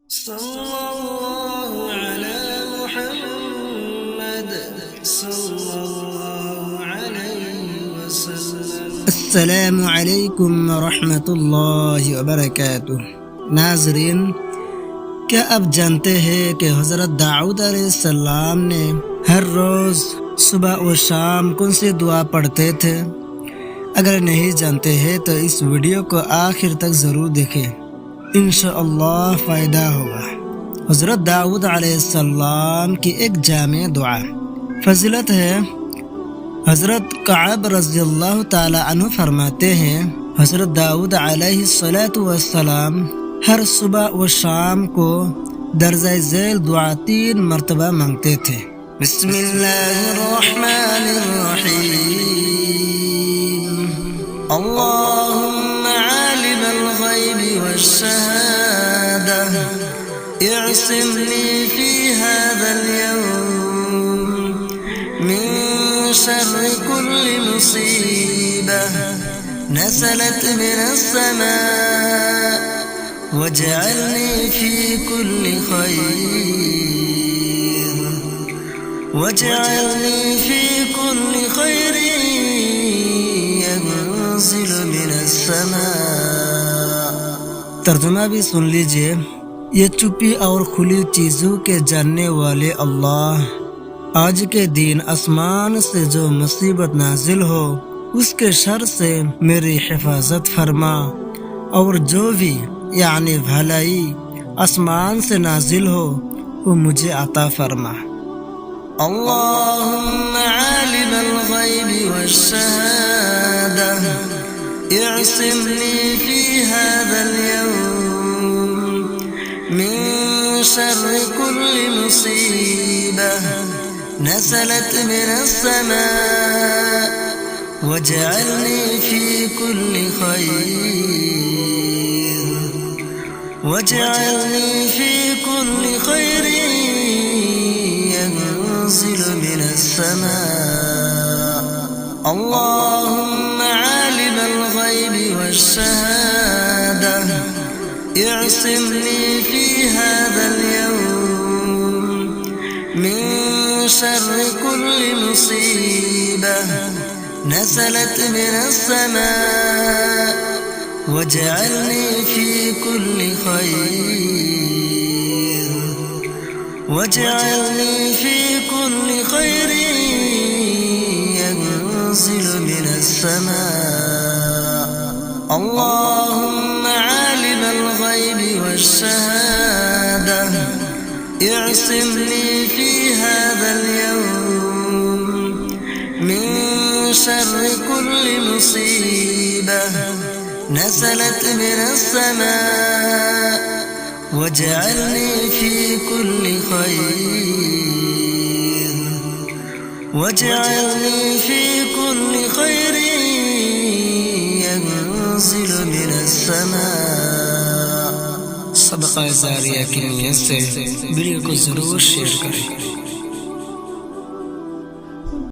صلى الله على محمد صلى الله عليه وسلم. السلام علیکم ورحمۃ اللہ وبرکاتہ. ناظرین، کیا آپ جانتے ہیں کہ حضرت داؤد علیہ السلام نے ہر روز صبح و شام کون سی دعا پڑھتے تھے؟ اگر نہیں جانتے ہیں تو اس ویڈیو کو آخر تک ضرور دیکھیں، انشاءاللہ فائدہ ہوگا. حضرت داؤد علیہ السلام کی ایک جامع دعا فضیلت ہے. حضرت کعب رضی اللہ تعالی عنہ فرماتے ہیں، حضرت داؤد علیہ السلام ہر صبح و شام کو درجہ ذیل دعا 3 مرتبہ مانگتے تھے. بسم اللہ الرحمن الرحیم. اللهم عالم الغیب والشہادة اعصمني في هذا اليوم من شر كل مصيبة نزلت من السماء واجعلني في كل خير واجعلني في كل خير ينزل من السماء. ترجمہ بھی سن لیجئے. یہ چپی اور کھلی چیزوں کے جاننے والے اللہ، آج کے دن آسمان سے جو مصیبت نازل ہو اس کے شر سے میری حفاظت فرما، اور جو بھی یعنی بھلائی آسمان سے نازل ہو وہ مجھے عطا فرما. اللهم عالم الغیب والشہادة اعصمني في هذا اليوم من شر كل مصيبة نزلت من السماء واجعلني في كل خير واجعلني في كل خير ينزل من السماء. اللهم عالم الغيب والشهادة اعصمني في هذا اليوم من شر كل مصيبة نزلت من السماء واجعلني في كل خير واجعلني في كل خير ينزل من السماء. اللهم عالم الغيب والشهادة اعصمني في هذا اليوم من شر كل مصيبة نزلت من السماء واجعلني في كل خير واجعلني في كل خير ينزل من السماء. صدقہ جاریہ کی نیت سے ویڈیو کو ضرور شیئر کریں.